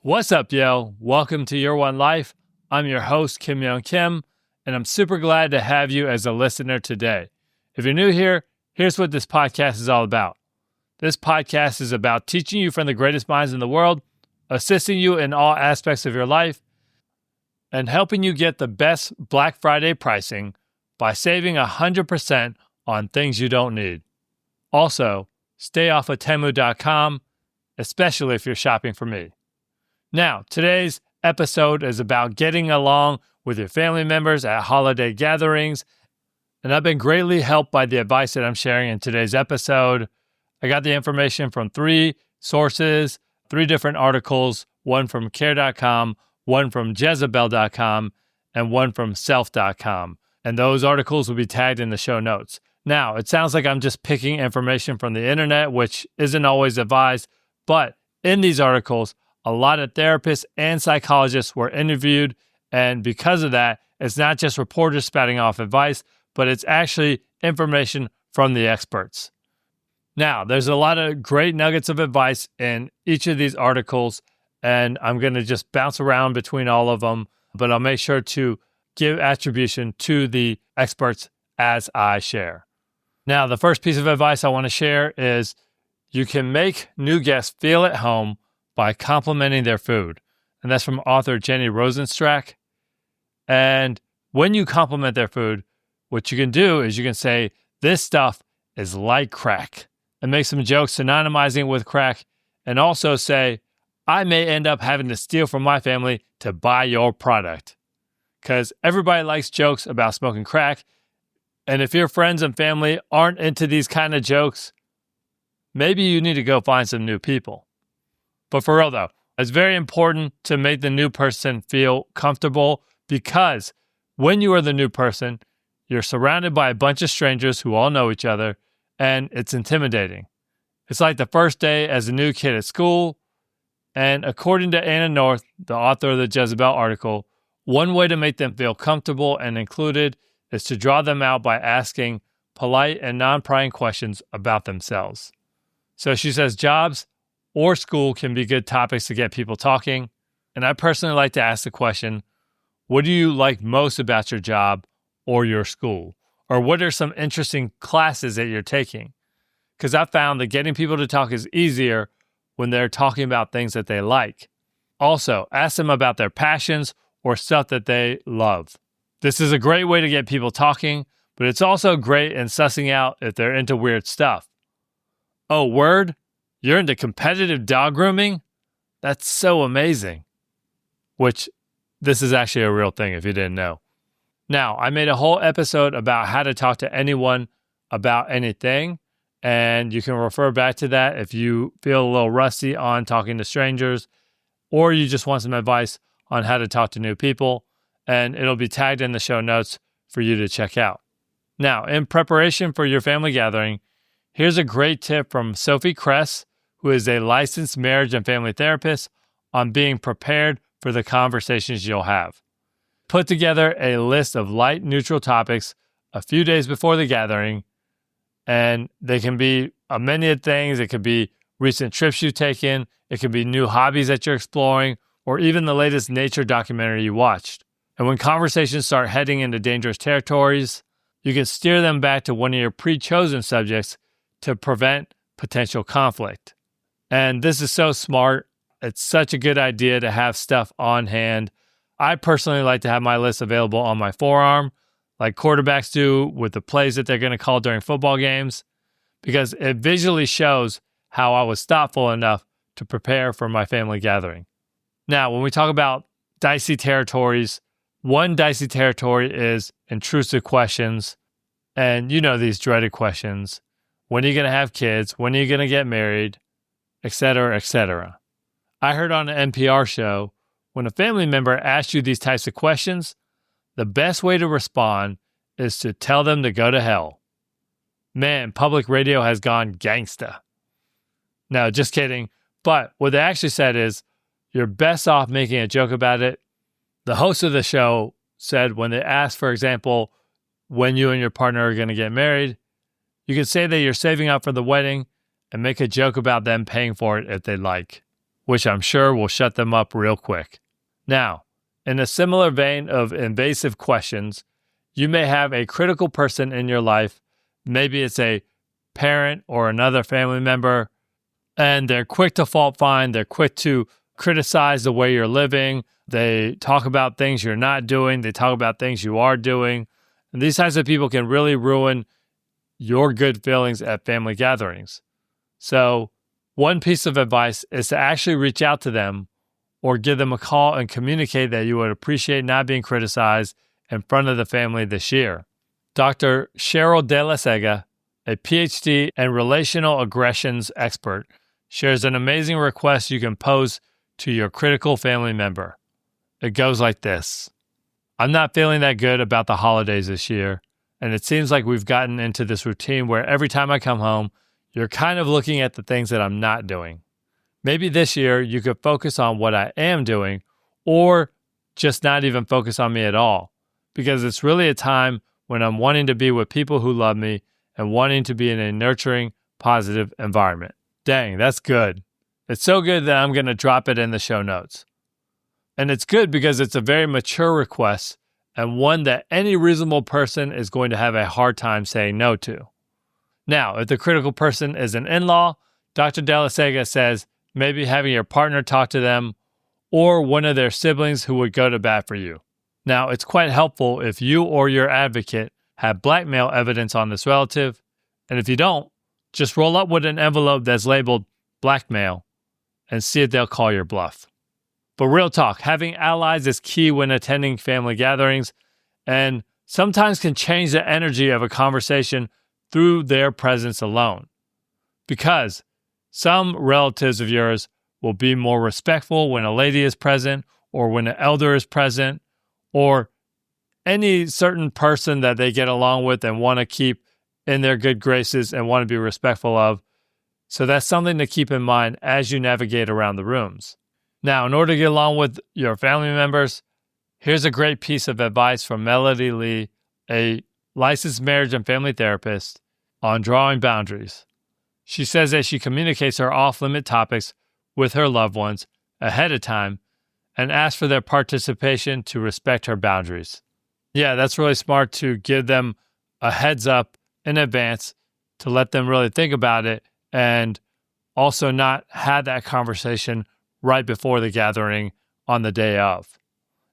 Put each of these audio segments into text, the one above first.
What's up, yo? Welcome to Your One Life. I'm your host, Kim Young Kim, and I'm super glad to have you as a listener today. If you're new here, here's what this podcast is all about. This podcast is about teaching you from the greatest minds in the world, assisting you in all aspects of your life, and helping you get the best Black Friday pricing by saving 100% on things you don't need. Also, stay off of Temu.com, especially if you're shopping for me. Now, today's episode is about getting along with your family members at holiday gatherings, and I've been greatly helped by the advice that I'm sharing in today's episode. I got the information from 3 sources, 3 different articles, one from care.com, one from Jezebel.com, and one from self.com. And those articles will be tagged in the show notes. Now, it sounds like I'm just picking information from the internet, which isn't always advised, but in these articles, a lot of therapists and psychologists were interviewed, and because of that, it's not just reporters spouting off advice, but it's actually information from the experts. Now, there's a lot of great nuggets of advice in each of these articles, and I'm going to just bounce around between all of them, but I'll make sure to give attribution to the experts as I share. Now, the first piece of advice I want to share is you can make new guests feel at home by complimenting their food. And that's from author Jenny Rosenstrack. And when you compliment their food, what you can do is you can say, this stuff is like crack, and make some jokes synonymizing with crack, and also say, I may end up having to steal from my family to buy your product. Because everybody likes jokes about smoking crack. And if your friends and family aren't into these kind of jokes, maybe you need to go find some new people. But for real though, it's very important to make the new person feel comfortable, because when you are the new person, you're surrounded by a bunch of strangers who all know each other, and it's intimidating. It's like the first day as a new kid at school, and according to Anna North, the author of the Jezebel article, one way to make them feel comfortable and included is to draw them out by asking polite and non-prying questions about themselves. So she says jobs or school can be good topics to get people talking. And I personally like to ask the question, what do you like most about your job or your school? Or what are some interesting classes that you're taking? Because I found that getting people to talk is easier when they're talking about things that they like. Also, ask them about their passions or stuff that they love. This is a great way to get people talking, but it's also great in sussing out if they're into weird stuff. Oh, word? You're into competitive dog grooming? That's so amazing. Which, this is actually a real thing if you didn't know. Now, I made a whole episode about how to talk to anyone about anything, and you can refer back to that if you feel a little rusty on talking to strangers, or you just want some advice on how to talk to new people, and it'll be tagged in the show notes for you to check out. Now, in preparation for your family gathering, here's a great tip from Sophie Kress, who is a licensed marriage and family therapist, on being prepared for the conversations you'll have. Put together a list of light, neutral topics a few days before the gathering, and they can be a many of things. It could be recent trips you've taken, it could be new hobbies that you're exploring, or even the latest nature documentary you watched. And when conversations start heading into dangerous territories, you can steer them back to one of your pre-chosen subjects to prevent potential conflict. And this is so smart. It's such a good idea to have stuff on hand. I personally like to have my list available on my forearm, like quarterbacks do with the plays that they're going to call during football games, because it visually shows how I was thoughtful enough to prepare for my family gathering. Now, when we talk about dicey territories, one dicey territory is intrusive questions. And you know these dreaded questions. When are you going to have kids? When are you going to get married? Etc., etc. I heard on an NPR show, when a family member asks you these types of questions, the best way to respond is to tell them to go to hell. Man, public radio has gone gangsta. No, just kidding. But what they actually said is, you're best off making a joke about it. The host of the show said when they asked, for example, when you and your partner are going to get married, you can say that you're saving up for the wedding and make a joke about them paying for it if they like. which I'm sure will shut them up real quick. Now, in a similar vein of invasive questions, you may have a critical person in your life. Maybe it's a parent or another family member, and they're quick to fault find. They're quick to criticize the way you're living. They talk about things you're not doing. They talk about things you are doing. And these types of people can really ruin your good feelings at family gatherings. So one piece of advice is to actually reach out to them or give them a call and communicate that you would appreciate not being criticized in front of the family this year. Dr. Cheryl De La Sega, a PhD and relational aggressions expert, shares an amazing request you can pose to your critical family member. It goes like this. I'm not feeling that good about the holidays this year, and it seems like we've gotten into this routine where every time I come home, you're kind of looking at the things that I'm not doing. Maybe this year you could focus on what I am doing, or just not even focus on me at all, because it's really a time when I'm wanting to be with people who love me and wanting to be in a nurturing, positive environment. Dang, that's good. It's so good that I'm going to drop it in the show notes. And it's good because it's a very mature request and one that any reasonable person is going to have a hard time saying no to. Now, if the critical person is an in-law, Dr. De La Sega says maybe having your partner talk to them or one of their siblings who would go to bat for you. Now, it's quite helpful if you or your advocate have blackmail evidence on this relative, and if you don't, just roll up with an envelope that's labeled blackmail and see if they'll call your bluff. But real talk, having allies is key when attending family gatherings and sometimes can change the energy of a conversation through their presence alone. Because some relatives of yours will be more respectful when a lady is present or when an elder is present or any certain person that they get along with and want to keep in their good graces and want to be respectful of. So that's something to keep in mind as you navigate around the rooms. Now, in order to get along with your family members, here's a great piece of advice from Melody Lee, a licensed marriage and family therapist, on drawing boundaries. She says that she communicates her off-limit topics with her loved ones ahead of time and asks for their participation to respect her boundaries. Yeah, that's really smart to give them a heads up in advance to let them really think about it and also not have that conversation right before the gathering on the day of.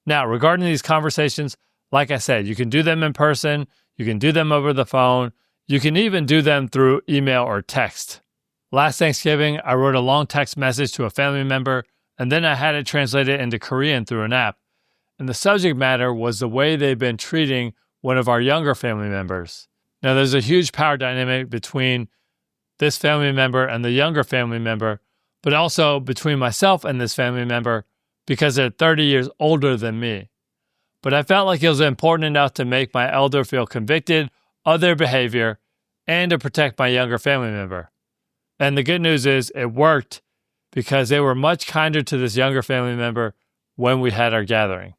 Now, regarding these conversations, like I said, you can do them in person, you can do them over the phone, you can even do them through email or text. Last Thanksgiving, I wrote a long text message to a family member, and then I had it translated into Korean through an app. And the subject matter was the way they've been treating one of our younger family members. Now, there's a huge power dynamic between this family member and the younger family member, but also between myself and this family member because they're 30 years older than me. But I felt like it was important enough to make my elder feel convicted of their behavior and to protect my younger family member. And the good news is it worked because they were much kinder to this younger family member when we had our gathering.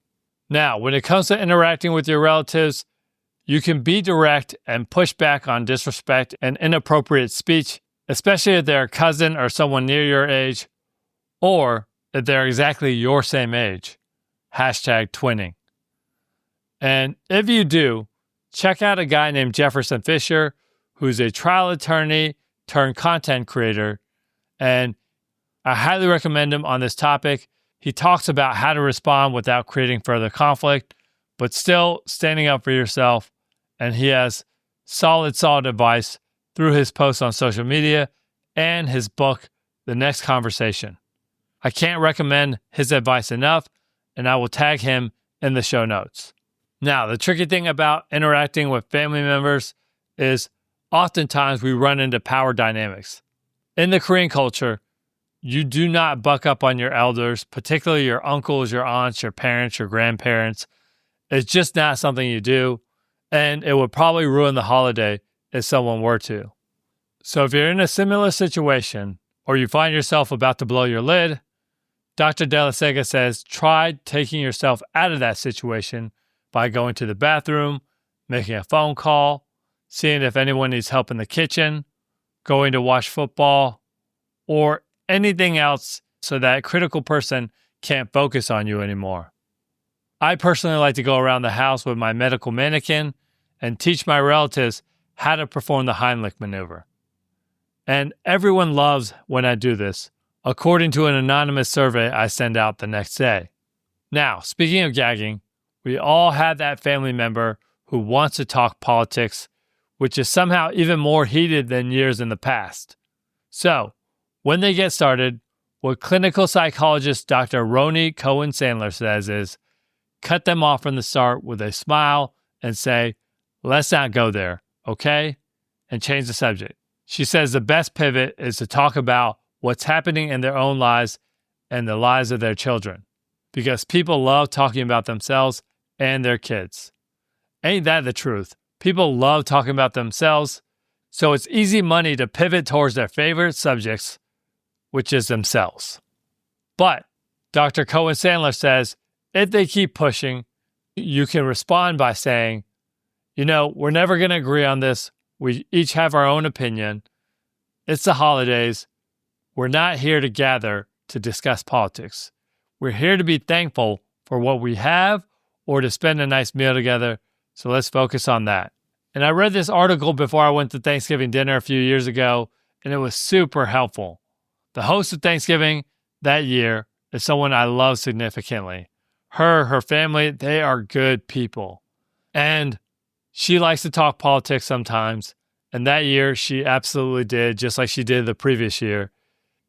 Now, when it comes to interacting with your relatives, you can be direct and push back on disrespect and inappropriate speech, especially if they're a cousin or someone near your age, or if they're exactly your same age. #twinning. And if you do, check out a guy named Jefferson Fisher, who's a trial attorney turned content creator, and I highly recommend him on this topic. He talks about how to respond without creating further conflict, but still standing up for yourself, and he has solid advice through his posts on social media and his book, The Next Conversation. I can't recommend his advice enough, and I will tag him in the show notes. Now, the tricky thing about interacting with family members is oftentimes we run into power dynamics. In the Korean culture, you do not buck up on your elders, particularly your uncles, your aunts, your parents, your grandparents. It's just not something you do, and it would probably ruin the holiday if someone were to. So if you're in a similar situation, or you find yourself about to blow your lid, Dr. De La Sega says try taking yourself out of that situation by going to the bathroom, making a phone call, seeing if anyone needs help in the kitchen, going to watch football, or anything else so that critical person can't focus on you anymore. I personally like to go around the house with my medical mannequin and teach my relatives how to perform the Heimlich maneuver. And everyone loves when I do this, according to an anonymous survey I send out the next day. Now, speaking of gagging, we all have that family member who wants to talk politics, which is somehow even more heated than years in the past. So, when they get started, what clinical psychologist Dr. Roni Cohen-Sandler says is, cut them off from the start with a smile and say, let's not go there, okay? And change the subject. She says the best pivot is to talk about what's happening in their own lives and the lives of their children, because people love talking about themselves and their kids. Ain't that the truth? People love talking about themselves, so it's easy money to pivot towards their favorite subjects, which is themselves. But Dr. Cohen-Sandler says, if they keep pushing, you can respond by saying, we're never going to agree on this. We each have our own opinion. It's the holidays. We're not here to gather to discuss politics. We're here to be thankful for what we have or to spend a nice meal together. So let's focus on that. And I read this article before I went to Thanksgiving dinner a few years ago, and it was super helpful. The host of Thanksgiving that year is someone I love significantly. Her family, they are good people. And she likes to talk politics sometimes. And that year, she absolutely did, just like she did the previous year.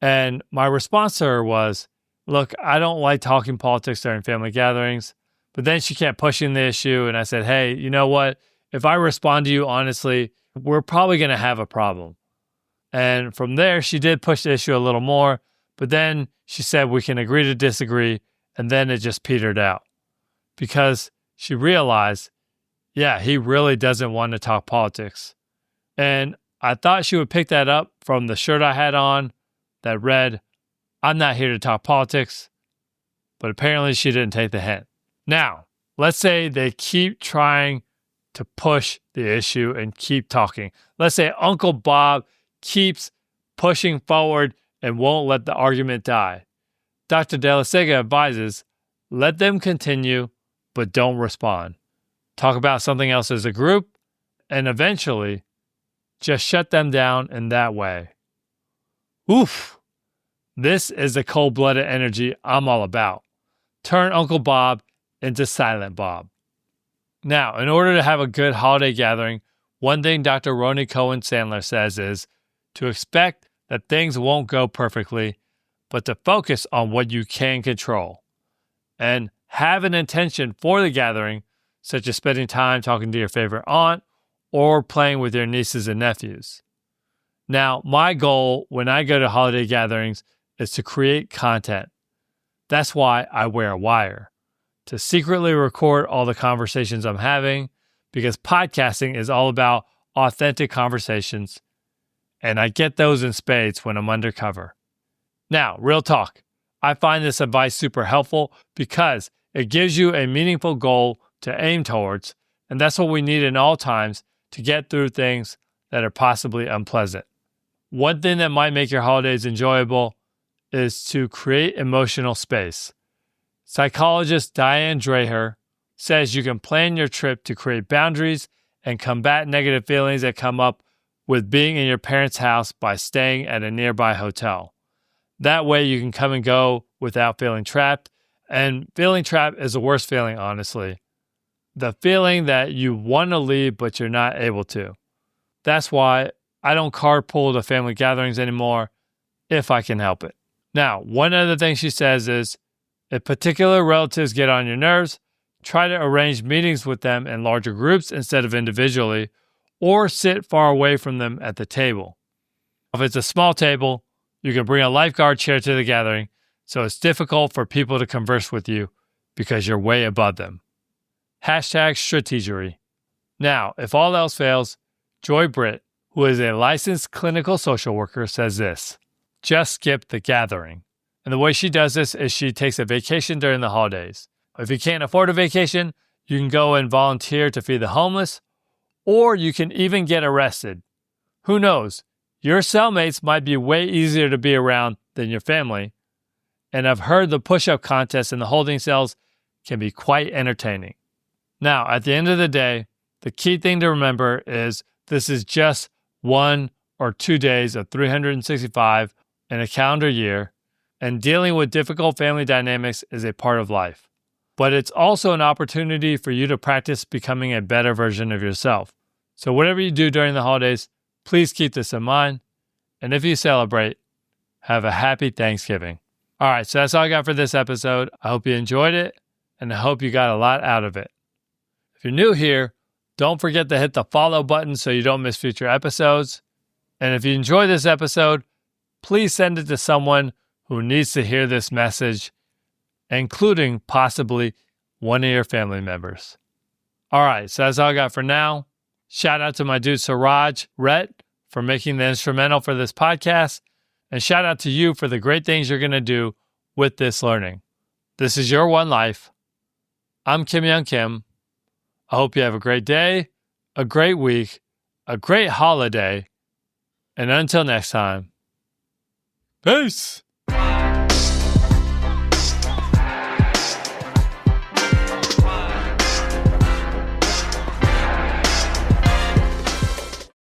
And my response to her was, look, I don't like talking politics during family gatherings. But then she kept pushing the issue. And I said, hey, you know what? If I respond to you honestly, we're probably going to have a problem. And from there, she did push the issue a little more. But then she said, we can agree to disagree. And then it just petered out because she realized, he really doesn't want to talk politics. And I thought she would pick that up from the shirt I had on that read, I'm not here to talk politics. But apparently she didn't take the hint. Now, let's say they keep trying to push the issue and keep talking. Let's say Uncle Bob keeps pushing forward and won't let the argument die. Dr. De La Sega advises, let them continue, but don't respond. Talk about something else as a group, and eventually, just shut them down in that way. Oof! This is the cold-blooded energy I'm all about. Turn Uncle Bob into Silent Bob. Now, in order to have a good holiday gathering, one thing Dr. Roni Cohen-Sandler says is to expect that things won't go perfectly, but to focus on what you can control. And have an intention for the gathering, such as spending time talking to your favorite aunt or playing with your nieces and nephews. Now, my goal when I go to holiday gatherings is to create content. That's why I wear a wire, to secretly record all the conversations I'm having, because podcasting is all about authentic conversations, and I get those in spades when I'm undercover. Now, real talk. I find this advice super helpful because it gives you a meaningful goal to aim towards, and that's what we need in all times to get through things that are possibly unpleasant. One thing that might make your holidays enjoyable is to create emotional space. Psychologist Diane Dreher says you can plan your trip to create boundaries and combat negative feelings that come up with being in your parents' house by staying at a nearby hotel. That way you can come and go without feeling trapped. And feeling trapped is the worst feeling, honestly. The feeling that you want to leave, but you're not able to. That's why I don't carpool to family gatherings anymore if I can help it. Now, one other thing she says is, if particular relatives get on your nerves, try to arrange meetings with them in larger groups instead of individually, or sit far away from them at the table. If it's a small table, you can bring a lifeguard chair to the gathering, so it's difficult for people to converse with you because you're way above them. #strategery. Now, if all else fails, Joy Britt, who is a licensed clinical social worker, says this: just skip the gathering. And the way she does this is she takes a vacation during the holidays. If you can't afford a vacation, you can go and volunteer to feed the homeless, or you can even get arrested. Who knows? Your cellmates might be way easier to be around than your family. and I've heard the push-up contest in the holding cells can be quite entertaining. Now, at the end of the day, the key thing to remember is this is just 1 or 2 days of 365 in a calendar year, and dealing with difficult family dynamics is a part of life. But it's also an opportunity for you to practice becoming a better version of yourself. So whatever you do during the holidays, please keep this in mind. And if you celebrate, have a happy Thanksgiving. All right, so that's all I got for this episode. I hope you enjoyed it, and I hope you got a lot out of it. If you're new here, don't forget to hit the follow button so you don't miss future episodes. And if you enjoy this episode, please send it to someone who needs to hear this message, including possibly one of your family members. All right, so that's all I got for now. Shout out to my dude Siraj Rhett for making the instrumental for this podcast, and shout out to you for the great things you're going to do with this learning. This is Your One Life. I'm Kim Young Kim. I hope you have a great day, a great week, a great holiday, and until next time, peace!